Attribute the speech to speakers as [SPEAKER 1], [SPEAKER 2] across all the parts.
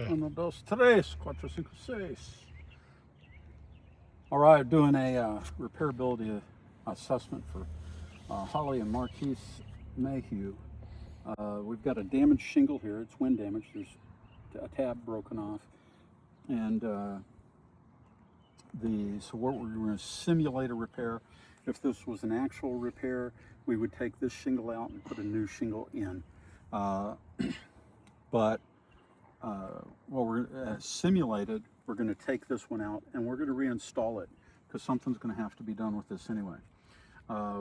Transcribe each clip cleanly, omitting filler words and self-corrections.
[SPEAKER 1] Okay.
[SPEAKER 2] 1, 2, 3, 4, 5, 6. All right, doing a repairability assessment for Holly and Marquise Mayhew. We've got a damaged shingle here. It's wind damage. There's a tab broken off, and so what we're going to simulate a repair. If this was an actual repair, we would take this shingle out and put a new shingle in. But what we're simulated, we're going to take this one out and we're going to reinstall it because something's going to have to be done with this anyway.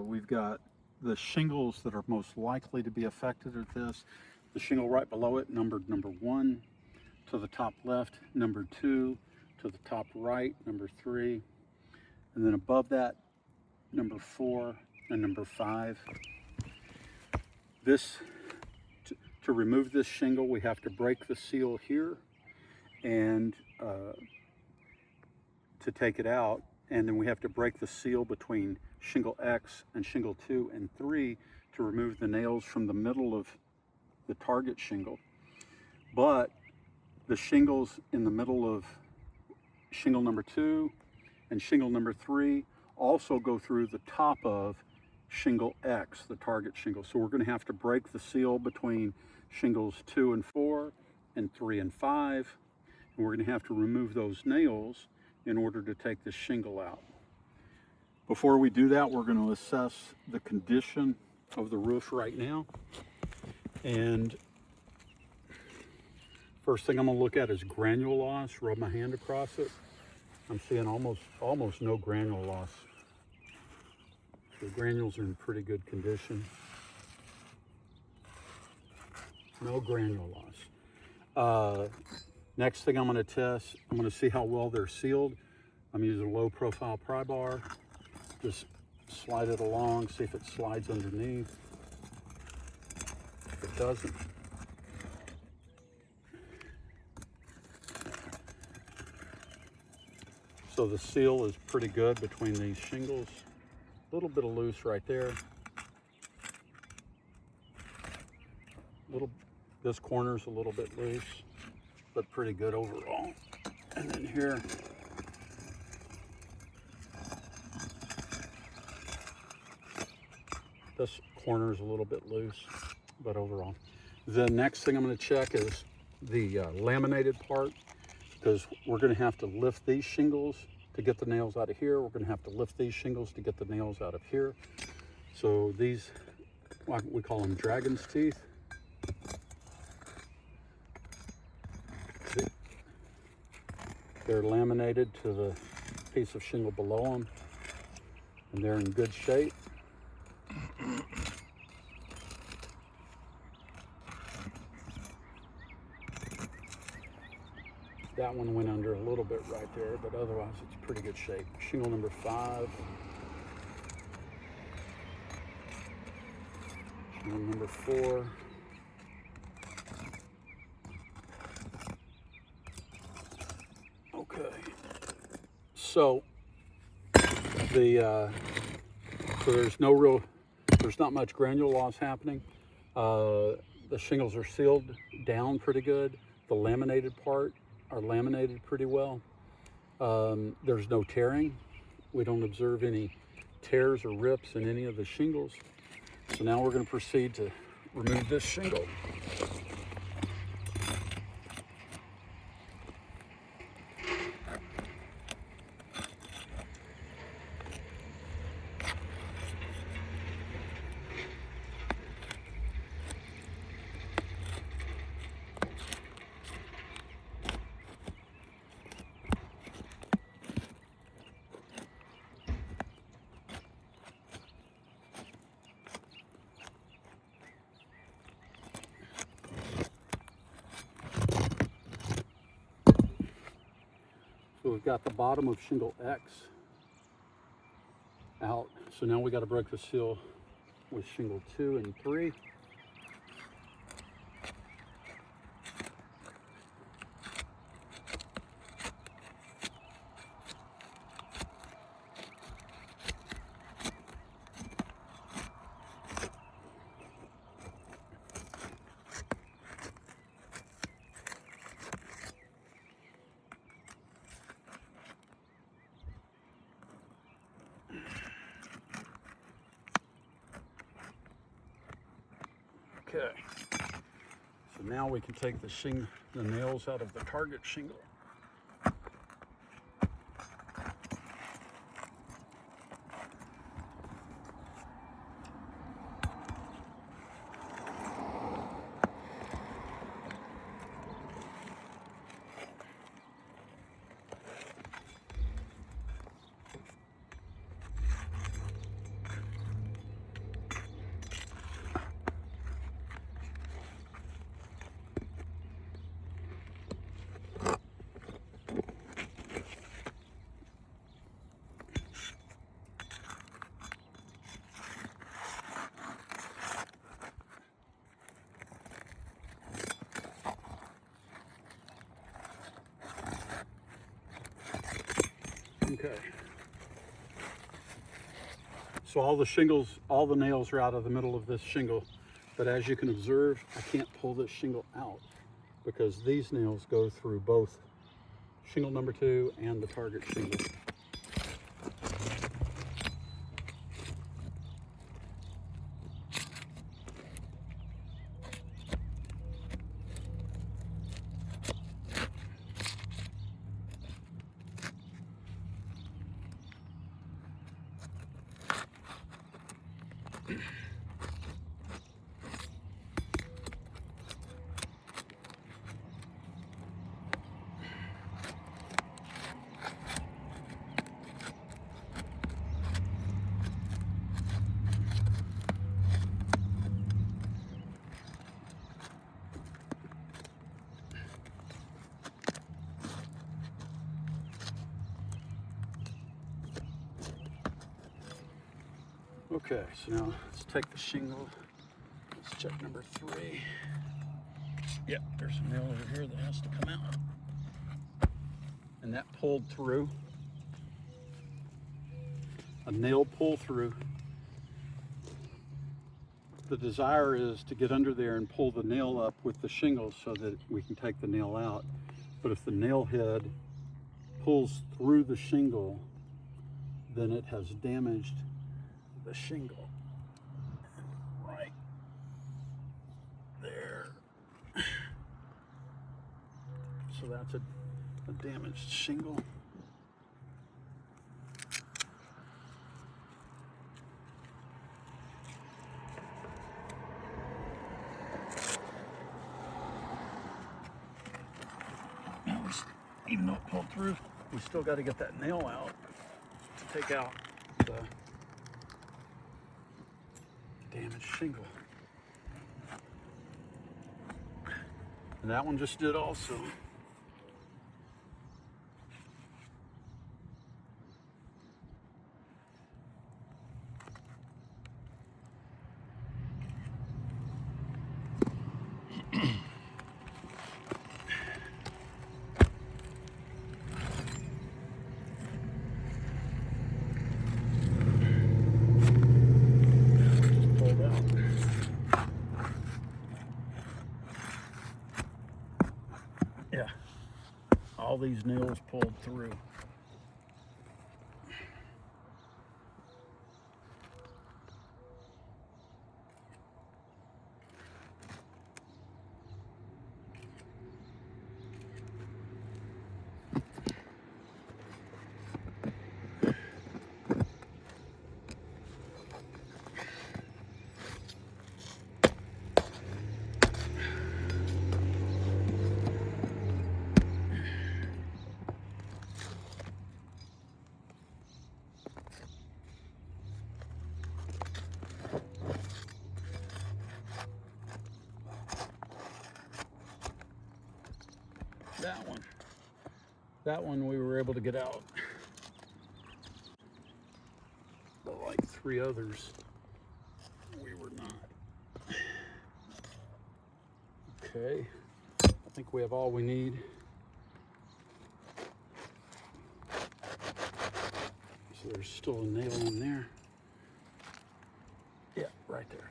[SPEAKER 2] We've got the shingles that are most likely to be affected at this. The shingle right below it, numbered number 1, to the top left, number 2, to the top right, number 3, and then above that, number 4 and number 5. To remove this shingle, we have to break the seal here, and to take it out, and then we have to break the seal between shingle X and shingle 2 and 3 to remove the nails from the middle of the target shingle. But the shingles in the middle of shingle number 2 and shingle number 3 also go through the top of shingle X, the target shingle. So we're going to have to break the seal between shingles 2 and 4 and 3 and 5, and we're going to have to remove those nails in order to take the shingle out. Before we do that, we're going to assess the condition of the roof right now. And first thing I'm going to look at is granule loss. Rub my hand across it. I'm seeing almost no granule loss. The granules are in pretty good condition. No granule loss. Next thing I'm going to test, I'm going to see how well they're sealed. I'm using a low profile pry bar. Just slide it along, see if it slides underneath. If it doesn't, so the seal is pretty good between these shingles. A little bit of loose right there. This corner's a little bit loose, but pretty good overall. And then here, this corner's a little bit loose, but overall. The next thing I'm going to check is the laminated part, because we're going to have to lift these shingles to get the nails out of here. We're going to have to lift these shingles to get the nails out of here. So these, we call them dragon's teeth. They're laminated to the piece of shingle below them, and they're in good shape. That one went under a little bit right there, but otherwise it's pretty good shape. Shingle number 5. Shingle number 4. Okay. So there's not much granule loss happening. The shingles are sealed down pretty good. The laminated part are laminated pretty well. There's no tearing. We don't observe any tears or rips in any of the shingles. So now we're going to proceed to remove this shingle. So we've got the bottom of shingle X out. So now we got to break the seal with shingle 2 and 3. Okay, so now we can take the nails out of the target shingle. Okay. So all the nails are out of the middle of this shingle, but as you can observe, I can't pull this shingle out because these nails go through both shingle number 2 and the target shingle. Okay, so now let's take the shingle. Let's check number 3. Yep, there's a nail over here that has to come out. And that pulled through. A nail pull through. The desire is to get under there and pull the nail up with the shingle so that we can take the nail out. But if the nail head pulls through the shingle, then it has damaged the shingle. Right there. So that's a damaged shingle. Now even though it pulled through, we still got to get that nail out to take out the damaged shingle. And that one just did also. Yeah, all these nails pulled through. That one we were able to get out. But like 3 others, we were not. Okay, I think we have all we need. So there's still a nail in there. Yeah, right there.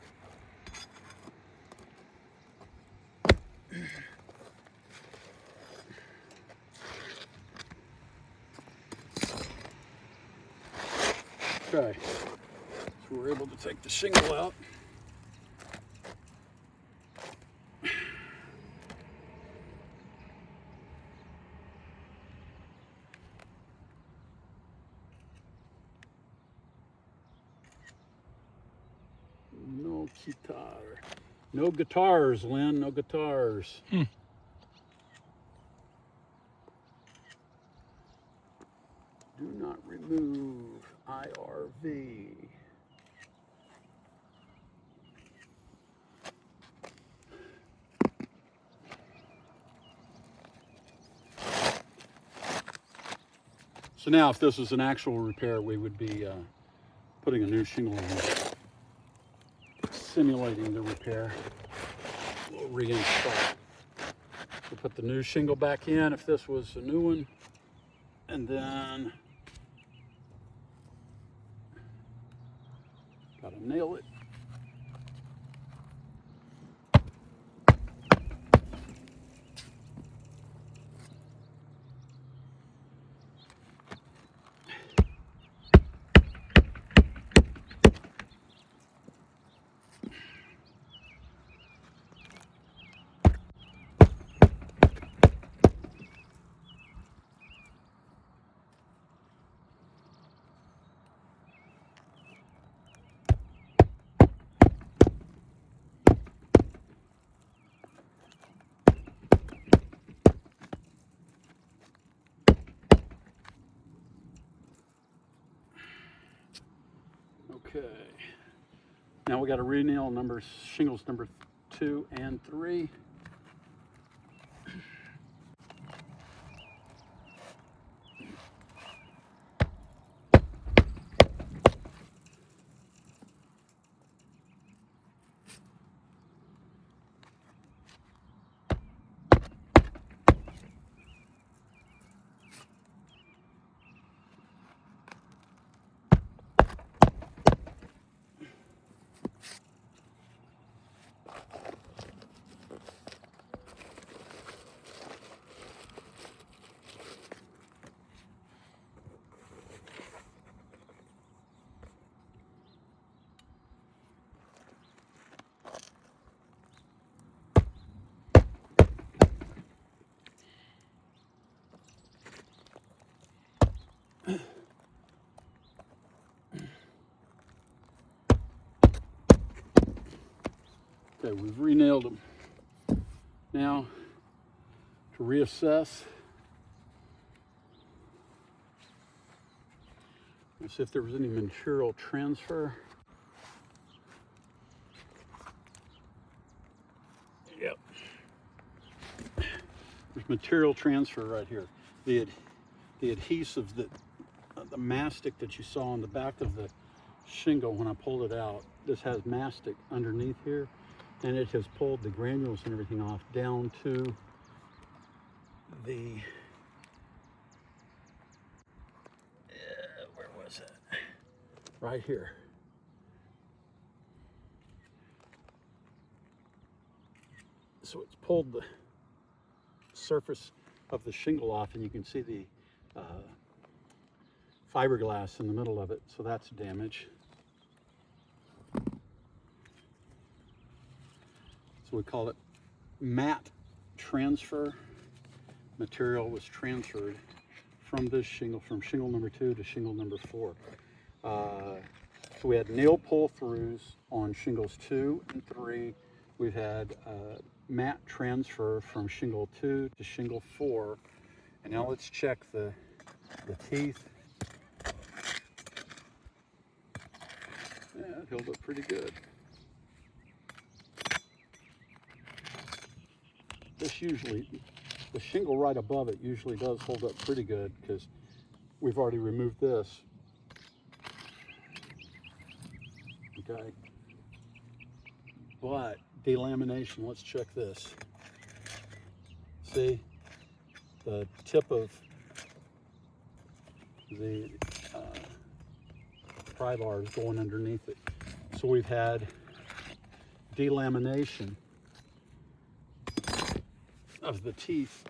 [SPEAKER 2] Okay, so we're able to take the shingle out. Guitar. No guitars, Lynn, no guitars. Do not remove IRV. So now if this was an actual repair, we would be putting a new shingle in, simulating the repair. We'll reinstall. We'll put the new shingle back in if this was a new one, and then gotta nail it. Okay, now we got to re-nail shingles number 2 and 3. Okay, we've re-nailed them. Now, to reassess, let's see if there was any material transfer. Yep. There's material transfer right here. The adhesive, the mastic that you saw on the back of the shingle when I pulled it out, this has mastic underneath here, and it has pulled the granules and everything off down to the, where was it? Right here. So it's pulled the surface of the shingle off, and you can see the fiberglass in the middle of it, so that's damage. So we call it mat transfer. Material was transferred from this shingle, from shingle number 2 to shingle number 4. So we had nail pull-throughs on shingles 2 and 3. We've had mat transfer from shingle 2 to shingle 4. And now let's check the teeth. Yeah, it held up pretty good. This usually, the shingle right above it usually does hold up pretty good because we've already removed this. Okay. But delamination, let's check this. See, the tip of the pry bar is going underneath it. So we've had delamination of the teeth.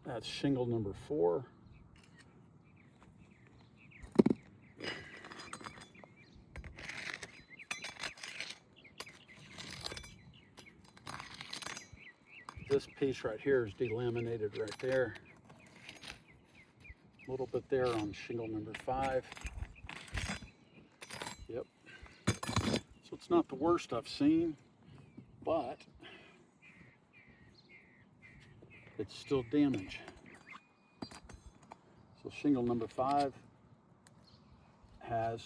[SPEAKER 2] That's shingle number 4. This piece right here is delaminated right there. little bit there on shingle number 5. Yep. So it's not the worst I've seen, but it's still damage. So shingle number 5 has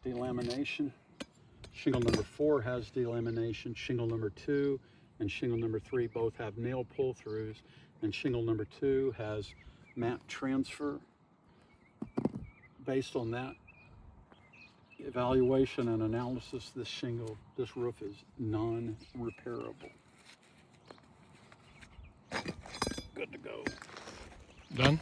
[SPEAKER 2] delamination. Shingle number 4 has delamination. Shingle number 2 and shingle number 3 both have nail pull-throughs, and shingle number 2 has mat transfer. Based on that evaluation and analysis, this roof is non-repairable. Good to go.
[SPEAKER 1] Done?